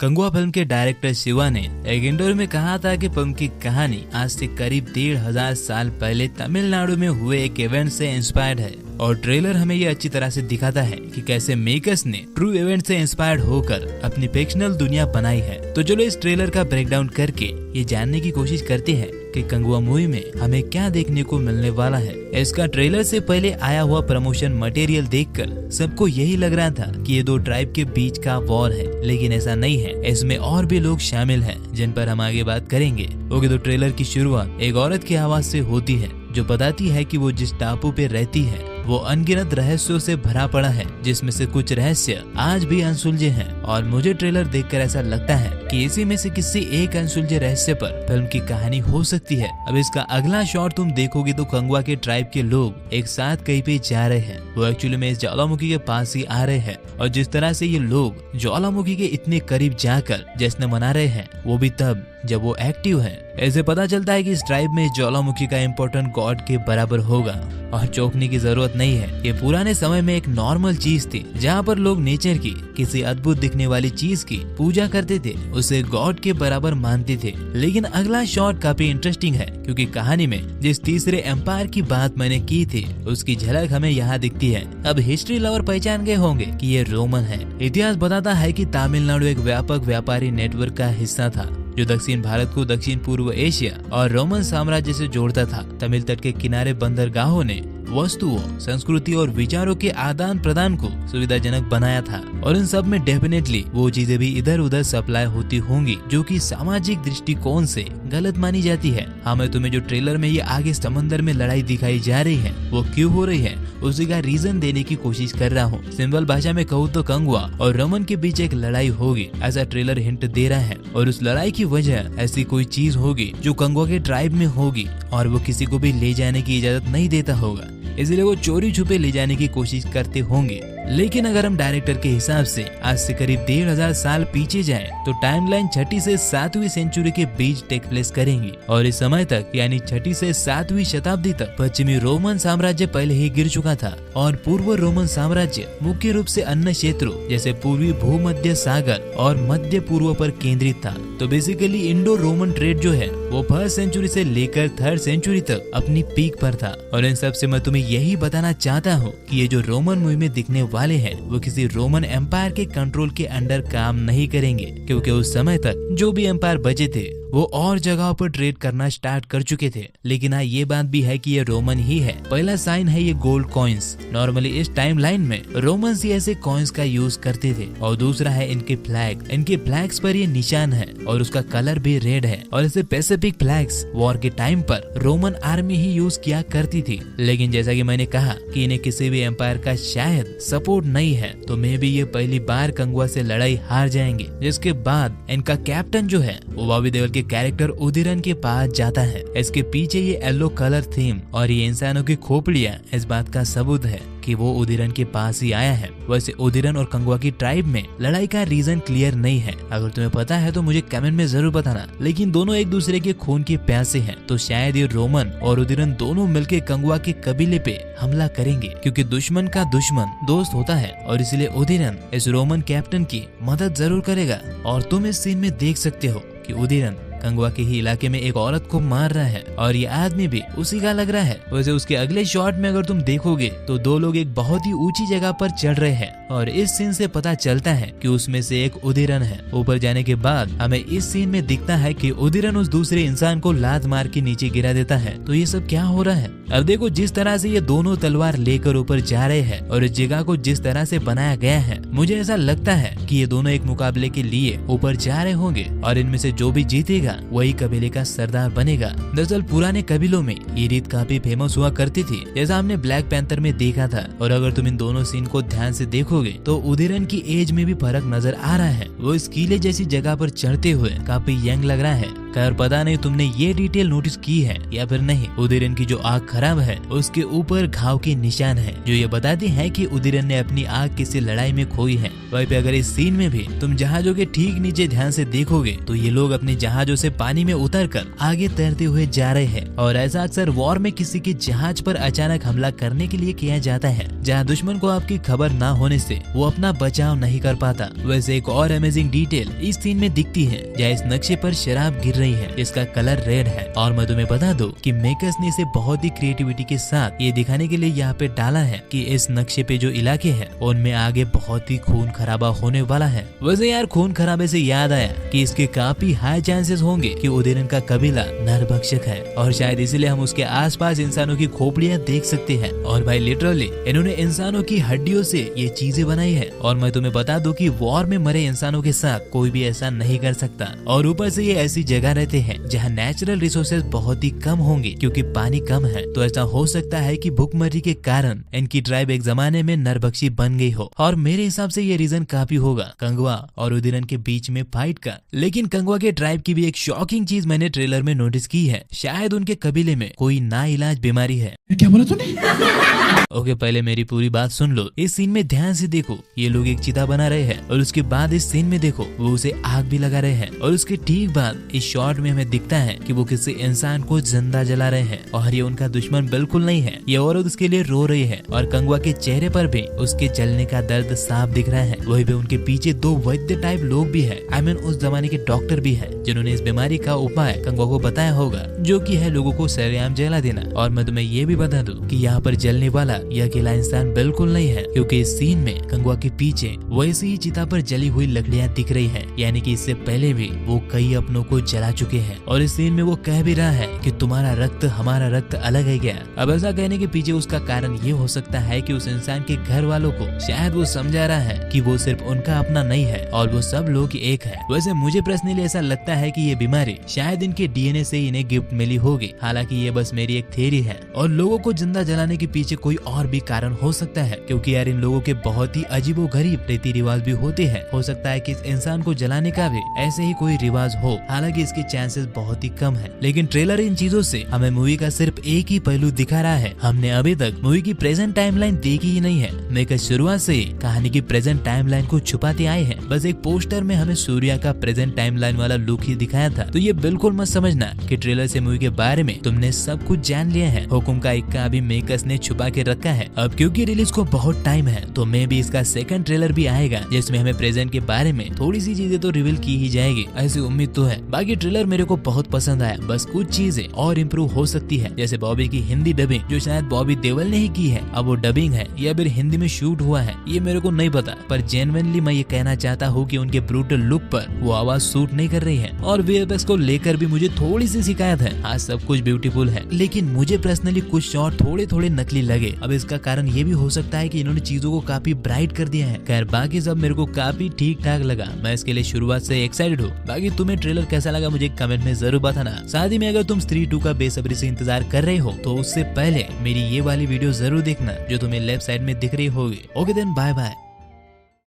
Kanguva film के director Shiva ने एक इंटरव्यू में कहा था कि फिल्म की कहानी आज से करीब 1500 साल पहले तमिलनाडु में हुए एक इवेंट से इंस्पायर्ड है और ट्रेलर हमें ये अच्छी तरह से दिखाता है कि कैसे मेकर्स ने ट्रू इवेंट से इंस्पायर्ड होकर अपनी फिक्शनल दुनिया बनाई है। तो चलो इस ट्रेलर का ब्रेकडाउन करके ये जानने की कोशिश करते हैं कि कंगुआ मूवी में हमें क्या देखने को मिलने वाला है। इसका ट्रेलर से पहले आया हुआ प्रमोशन मटेरियल देखकर सबको यही लग रहा था कि ये दो ट्राइब के बीच का वॉर है, लेकिन ऐसा नहीं है। इसमें और भी लोग शामिल हैं जिन पर हम आगे बात करेंगे। ओके, तो ट्रेलर की शुरुआत एक औरत की आवाज से होती है जो बताती है कि वो जिस टापू पे रहती है वो अनगिनत रहस्यों से भरा पड़ा है, जिसमें से कुछ रहस्य आज भी अनसुलझे हैं। और मुझे ट्रेलर देखकर ऐसा लगता है कि इसी में से किसी एक अनसुलझे रहस्य पर फिल्म की कहानी हो सकती है। अब इसका अगला शॉट तुम देखोगे तो कंगुआ के ट्राइब के लोग एक साथ कहीं पे जा रहे हैं। वो एक्चुअली में इस ज्वालामुखी के पास ही आ रहे हैं और जिस तरह से ये लोग ज्वालामुखी के इतने करीब जाकर जश्न मना रहे हैं वो भी तब जब वो एक्टिव है। ऐसे पता चलता है कि इस ट्राइब में ज्वालामुखी का इम्पोर्टेंट गॉड के बराबर होगा और चौंकने की जरूरत नहीं है। ये पुराने समय में एक नॉर्मल चीज थी जहाँ पर लोग नेचर की किसी अद्भुत दिखने वाली चीज की पूजा करते थे, उसे गॉड के बराबर मानते थे। लेकिन अगला शॉट काफी इंटरेस्टिंग है क्योंकि कहानी में जिस तीसरे एम्पायर की बात मैंने की थी उसकी झलक हमें यहाँ दिखती है। अब हिस्ट्री लवर पहचान गए होंगे कि ये रोमन है। इतिहास बताता है कि तमिलनाडु एक व्यापक व्यापारी नेटवर्क का हिस्सा था जो दक्षिण भारत को दक्षिण पूर्व एशिया और रोमन साम्राज्य से जोड़ता था। तमिल तट के किनारे बंदरगाहों ने वस्तुओं, संस्कृति और विचारों के आदान प्रदान को सुविधाजनक बनाया था और इन सब में डेफिनेटली वो चीजें भी इधर उधर सप्लाई होती होंगी जो कि सामाजिक दृष्टिकोण से गलत मानी जाती है। हाँ, मैं तुम्हें जो ट्रेलर में ये आगे समंदर में लड़ाई दिखाई जा रही है वो क्यों हो रही है उसी का रीजन देने की कोशिश कर रहा हूँ। सिंपल भाषा में कहूँ तो कंगुआ और रोमन के बीच एक लड़ाई होगी, ऐसा ट्रेलर हिंट दे रहा है। और उस लड़ाई की वजह ऐसी कोई चीज होगी जो कंगुआ के ट्राइब में होगी और वो किसी को भी ले जाने की इजाजत नहीं देता होगा, इसलिए वो चोरी छुपे ले जाने की कोशिश करते होंगे। लेकिन अगर हम डायरेक्टर के हिसाब से आज से करीब 1500 साल पीछे जाएं, तो टाइमलाइन 6ठी से 7वीं सेंचुरी के बीच टेक प्लेस करेंगी और इस समय तक यानी 6ठी से 7वीं शताब्दी तक पश्चिमी रोमन साम्राज्य पहले ही गिर चुका था और पूर्व रोमन साम्राज्य मुख्य रूप से अन्य क्षेत्रों जैसे पूर्वी भूमध्य सागर और मध्य पूर्व पर केंद्रित था। तो बेसिकली इंडो रोमन ट्रेड जो है वो 1st सेंचुरी से लेकर 3rd सेंचुरी तक अपनी पीक पर था। और इन सब से मैं तुम्हें यही बताना चाहता हूँ कि ये जो रोमन मूवी में दिखने वाले हैं वो किसी रोमन एम्पायर के कंट्रोल के अंडर काम नहीं करेंगे, क्योंकि उस समय तक जो भी एम्पायर बचे थे वो और जगहों पर ट्रेड करना स्टार्ट कर चुके थे। लेकिन हाँ, ये बात भी है कि ये रोमन ही है। पहला साइन है ये गोल्ड कॉइन्स। नॉर्मली इस टाइमलाइन में रोमन ही ऐसे कॉइन्स का यूज करते थे। और दूसरा है इनके फ्लैग। इनके फ्लैग्स पर ये निशान है और उसका कलर भी रेड है और इसे पैसिफिक फ्लैग्स वॉर के टाइम पर रोमन आर्मी ही यूज किया करती थी। लेकिन जैसा कि मैंने कहा कि इन्हें किसी भी एम्पायर का शायद सपोर्ट नहीं है, तो मे भी ये पहली बार कंगुआ से लड़ाई हार जाएंगे। जिसके बाद इनका कैप्टन जो है वो बॉबी देओल के कैरेक्टर उदिरन के पास जाता है। इसके पीछे ये येलो कलर थीम और ये इंसानों की खोपड़ियां इस बात का सबूत है कि वो उदिरन के पास ही आया है। वैसे उदिरन और कंगुआ की ट्राइब में लड़ाई का रीजन क्लियर नहीं है। अगर तुम्हें पता है तो मुझे कमेंट में जरूर बताना। लेकिन दोनों एक दूसरे के खून के प्यासे हैं, तो शायद ये रोमन और उदिरन दोनों मिलकर कंगुआ के कबीले पे हमला करेंगे, क्योंकि दुश्मन का दुश्मन दोस्त होता है और इसलिए उदिरन इस रोमन कैप्टन की मदद जरूर करेगा। और तुम इस सीन में देख सकते हो कि उदिरन कंगुआ के ही इलाके में एक औरत को मार रहा है और ये आदमी भी उसी का लग रहा है। वैसे उसके अगले शॉट में अगर तुम देखोगे तो दो लोग एक बहुत ही ऊंची जगह पर चढ़ रहे हैं और इस सीन से पता चलता है कि उसमें से एक उदिरन है। ऊपर जाने के बाद हमें इस सीन में दिखता है कि उदिरन उस दूसरे इंसान को लात मार के नीचे गिरा देता है। तो ये सब क्या हो रहा है? अब देखो, जिस तरह से ये दोनों तलवार लेकर ऊपर जा रहे हैं और इस जगह को जिस तरह से बनाया गया है, मुझे ऐसा लगता है कि ये दोनों एक मुकाबले के लिए ऊपर जा रहे होंगे और इनमें से जो भी जीतेगा वही कबीले का सरदार बनेगा। दरअसल पुराने कबीलों में ये रीत काफी फेमस हुआ करती थी, जैसा हमने ब्लैक पैंथर में देखा था। और अगर तुम इन दोनों सीन को ध्यान से देखोगे तो उदिरन की एज में भी फर्क नजर आ रहा है। वो इस किले जैसी जगह पर चढ़ते हुए काफी यंग लग रहा है खैर पता नहीं तुमने ये डिटेल नोटिस की है या फिर नहीं। उदयन की जो आँख खराब है उसके ऊपर घाव के निशान है जो ये बताती है कि उदयन ने अपनी आँख किसी लड़ाई में खोई है। वहीं पे अगर इस सीन में भी तुम जहाजों के ठीक नीचे ध्यान से देखोगे तो ये लोग अपने जहाजों से पानी में उतरकर आगे तैरते हुए जा रहे हैं। और ऐसा अक्सर वॉर में किसी के जहाज पर अचानक हमला करने के लिए किया जाता है जहाँ दुश्मन को आपकी खबर ना होने से वो अपना बचाव नहीं कर पाता। वैसे एक और अमेजिंग डिटेल इस सीन में दिखती है जहाँ इस नक्शे पर शराब गिर रही है जिसका कलर रेड है। और मैं तुम्हें बता दूं कि मेकर्स ने इसे बहुत ही क्रिएटिविटी के साथ ये दिखाने के लिए यहाँ पे डाला है कि इस नक्शे पे जो इलाके हैं उनमें आगे बहुत ही खून खराबा होने वाला है। वैसे यार खून खराबे से याद आया कि इसके काफी हाई चांसेस होंगे कि उदयन का कबीला नरभक्षक है और शायद इसीलिए हम उसके आसपास इंसानों की खोपड़ियां देख सकते हैं। और भाई लिटरली इन्होंने इंसानों की हड्डियों से ये चीजें बनाई है। और मैं तुम्हें बता दूं कि वॉर में मरे इंसानों के साथ कोई भी ऐसा नहीं कर सकता। और ऊपर से ये ऐसी जगह रहते हैं जहाँ नेचुरल रिसोर्सेज बहुत ही कम होंगे क्योंकि पानी कम है। तो ऐसा हो सकता है कि भूखमरी के कारण इनकी ट्राइब एक जमाने में नरभक्षी बन गई हो। और मेरे हिसाब से ये रीजन काफी होगा कंगवा और उदयन के बीच में फाइट का। लेकिन कंगवा के ट्राइब की भी एक शॉकिंग चीज मैंने ट्रेलर में नोटिस की है, शायद उनके कबीले में कोई नाइलाज बीमारी है। क्या बोला तूने? ओके पहले मेरी पूरी बात सुन लो। इस सीन में ध्यान से देखो, ये लोग एक चिता बना रहे हैं और उसके बाद इस सीन में देखो वो उसे आग भी लगा रहे हैं। और उसके ठीक बाद इस शॉट में हमें दिखता है कि वो किसी इंसान को जिंदा जला रहे हैं और ये उनका दुश्मन बिल्कुल नहीं है। ये औरत उसके लिए रो रही है और कंगवा के चेहरे पर भी उसके जलने का दर्द साफ दिख रहा है। वही भी उनके पीछे दो वैद्य टाइप लोग भी है, आई मीन उस जमाने के डॉक्टर भी है जिन्होंने इस बीमारी का उपाय कंगवा को बताया होगा, जो की है लोगों को सरेआम जला देना। और मैं तुम्हें ये भी बता दूं कि यहाँ पर जलने वाला यह अकेला इंसान बिल्कुल नहीं है क्योंकि इस सीन में कंगवा के पीछे वैसी ही चिता पर जली हुई लकड़ियां दिख रही है, यानी कि इससे पहले भी वो कई अपनों को जला चुके हैं। और इस सीन में वो कह भी रहा है कि तुम्हारा रक्त हमारा रक्त अलग है क्या। अब ऐसा कहने के पीछे उसका कारण ये हो सकता है कि उस इंसान के घर वालों को शायद वो समझा रहा है कि वो सिर्फ उनका अपना नहीं है और वो सब लोग एक है। वैसे मुझे पर्सनली ऐसा लगता है कि ये बीमारी शायद इनके डीएनए से इन्हें गिफ्ट मिली होगी। हालांकि ये बस मेरी एक थ्योरी है और लोगों को जिंदा जलाने के पीछे कोई और भी कारण हो सकता है क्योंकि यार इन लोगों के बहुत ही अजीबो गरीब रीति रिवाज भी होते हैं। हो सकता है कि इस इंसान को जलाने का भी ऐसे ही कोई रिवाज हो, हालांकि इसके चांसेस बहुत ही कम है। लेकिन ट्रेलर इन चीजों से हमें मूवी का सिर्फ एक ही पहलू दिखा रहा है। हमने अभी तक मूवी की प्रेजेंट टाइमलाइन देखी ही नहीं है। मेकर शुरुआत से ही कहानी की प्रेजेंट टाइमलाइन को छुपाते आए हैं। बस एक पोस्टर में हमें सूर्या का प्रेजेंट टाइमलाइन वाला लुक ही दिखाया था। तो ये बिल्कुल मत समझना कि ट्रेलर से मूवी के बारे में तुमने सब कुछ जान लिया है। हुकुम का इक्का अभी मेकर्स ने छुपा के रखा है। अब क्योंकि रिलीज को बहुत टाइम है तो मे भी इसका सेकंड ट्रेलर भी आएगा जिसमें हमें प्रेजेंट के बारे में थोड़ी सी चीजें तो रिवील की ही जाएगी, ऐसी उम्मीद तो है। बाकी ट्रेलर मेरे को बहुत पसंद आया, बस कुछ चीजें और इम्प्रूव हो सकती है, जैसे बॉबी की हिंदी डबिंग जो शायद बॉबी देओल ने ही की है। अब वो डबिंग है या फिर हिंदी में शूट हुआ है ये मेरे को नहीं पता, पर जेन्युइनली मैं ये कहना चाहता हूँ कि उनके ब्रूटल लुक पर वो आवाज सूट नहीं कर रही है। और वीएफएक्स को लेकर भी मुझे थोड़ी सी शिकायत है। हाँ सब कुछ ब्यूटीफुल है लेकिन मुझे पर्सनली कुछ शॉट थोड़े थोड़े नकली लगे। अब इसका कारण ये भी हो सकता है कि इन्होंने चीजों को काफी ब्राइट कर दिया है। खैर बाकी सब मेरे को काफी ठीक ठाक लगा, मैं इसके लिए शुरुआत से एक्साइटेड हूँ। बाकी तुम्हें ट्रेलर कैसा लगा मुझे कमेंट में जरूर बताना। साथ ही में अगर तुम स्त्री 2 का बेसब्री से इंतजार कर रहे हो तो उससे पहले मेरी ये वाली वीडियो जरूर देखना जो तुम्हें लेफ्ट साइड में दिख रही होगी। Okay then bye bye.